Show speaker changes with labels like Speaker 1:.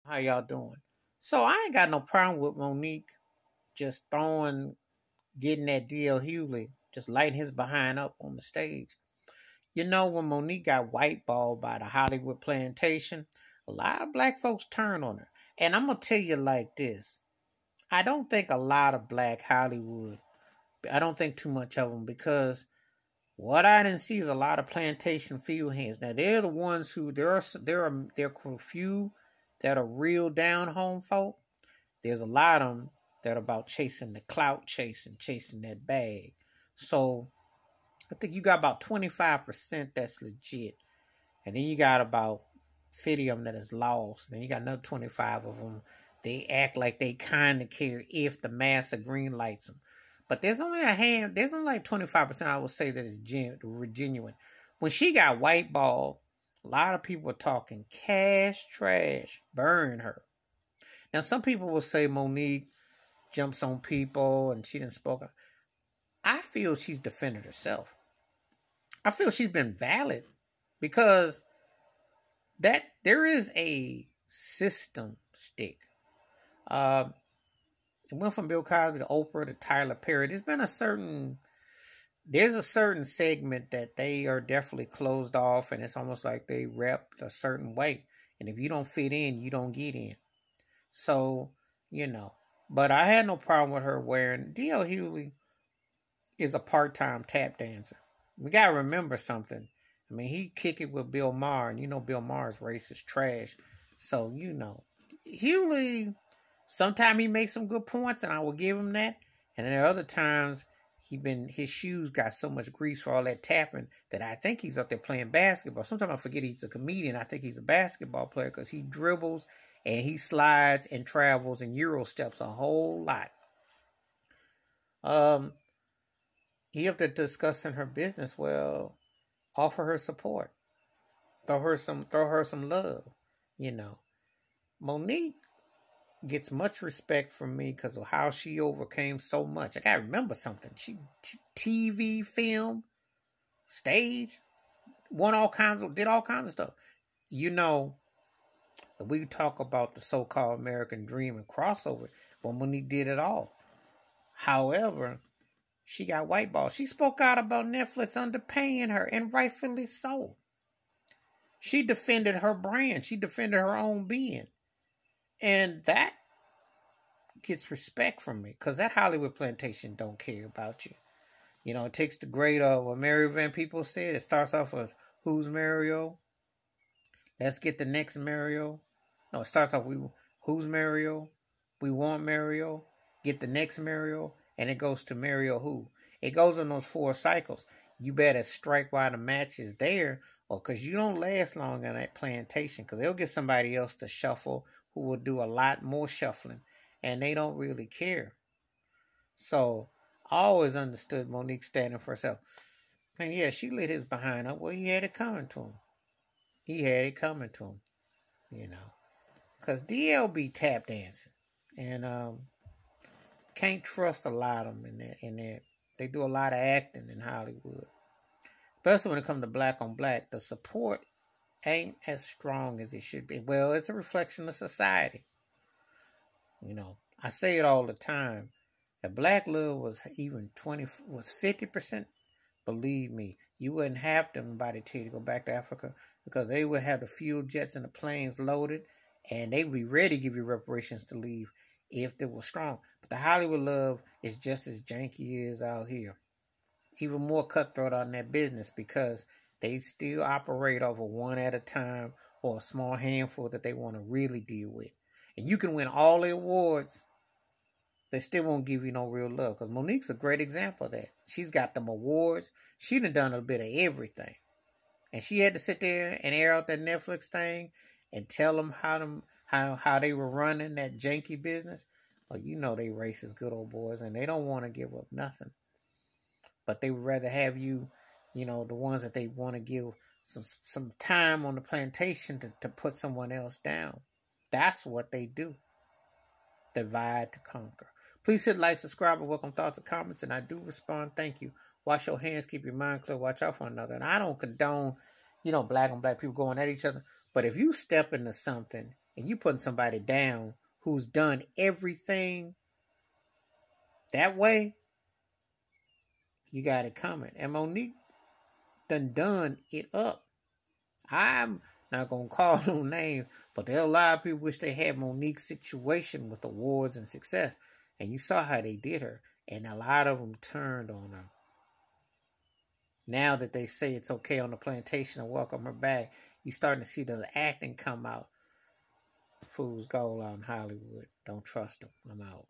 Speaker 1: How y'all doing? So I ain't got no problem with Monique just getting that DL Hughley, just lighting his behind up on the stage. You know, when Monique got whiteballed by the Hollywood plantation, a lot of black folks turned on her. And I'm going to tell you like this. I don't think a lot of black Hollywood, I don't think too much of them because what I didn't see is a lot of plantation field hands. Now they're the ones who there are few that are real down home folk. There's a lot of them that are about chasing the clout, chasing that bag. So I think you got about 25% that's legit, and then you got about 50 of them that is lost. And then you got another 25 of them. They act like they kind of care if the master green lights them. But there's only like 25% I would say that is genuine. When she got whiteballed, a lot of people were talking cash trash, burn her. Now some people will say Monique jumps on people and she didn't spoke up. I feel she's defended herself. I feel she's been valid because that there is a system stick. It went from Bill Cosby to Oprah to Tyler Perry. There's a certain segment that they are definitely closed off, and it's almost like they rep a certain way. And if you don't fit in, you don't get in. So, But I had no problem with her wearing. DL Hughley is a part-time tap dancer. We gotta remember something. I mean, he kick it with Bill Maher, and Bill Maher's racist trash. So, Hughley, sometimes he makes some good points, and I will give him that. And then there are other times his shoes got so much grease for all that tapping that I think he's up there playing basketball. Sometimes I forget he's a comedian. I think he's a basketball player because he dribbles and he slides and travels and Euro steps a whole lot. He up there discussing her business. Well, offer her support. Throw her some love. Monique gets much respect from me because of how she overcame so much. I gotta remember something. She TV, film, stage, did all kinds of stuff. We talk about the so-called American dream and crossover. Well, Monique did it all. However, she got whiteballed. She spoke out about Netflix underpaying her, and rightfully so. She defended her brand. She defended her own being. And that gets respect from me because that Hollywood plantation don't care about you. It takes the great what Mary Van People said. It starts off with, who's Mario? Let's get the next Mario. No, it starts off with, who's Mario? We want Mario. Get the next Mario. And it goes to Mario who? It goes in those 4 cycles. You better strike while the match is there, or because you don't last long on that plantation because they'll get somebody else to shuffle who will do a lot more shuffling, and they don't really care. So I always understood Monique standing for herself. And yeah, she lit his behind up. Well, he had it coming to him. Because DL be tap dancing. And can't trust a lot of them in that. They do a lot of acting in Hollywood. Especially when it comes to black on black. The support ain't as strong as it should be. Well, it's a reflection of society. I say it all the time. If black love was 50%, believe me, you wouldn't have to nobody tell you to go back to Africa because they would have the fuel jets and the planes loaded and they would be ready to give you reparations to leave if they were strong. But the Hollywood love is just as janky as out here. Even more cutthroat on that business because they still operate over one at a time or a small handful that they want to really deal with. And you can win all the awards, they still won't give you no real love. Because Monique's a great example of that. She's got them awards. She done a bit of everything. And she had to sit there and air out that Netflix thing and tell them how they were running that janky business. Well, they racist good old boys and they don't want to give up nothing. But they would rather have you, the ones that they want to give some time on the plantation to put someone else down. That's what they do. Divide to conquer. Please hit like, subscribe, and welcome thoughts and comments. And I do respond. Thank you. Wash your hands. Keep your mind clear. Watch out for one another. And I don't condone, black on black people going at each other. But if you step into something and you putting somebody down who's done everything that way, you got it coming. And Monique done it up. I'm not gonna call no names, but there are a lot of people wish they had Monique's situation with awards and success. And you saw how they did her. And a lot of them turned on her. Now that they say it's okay on the plantation and welcome her back, you starting to see the acting come out. Fools gold out in Hollywood. Don't trust them. I'm out.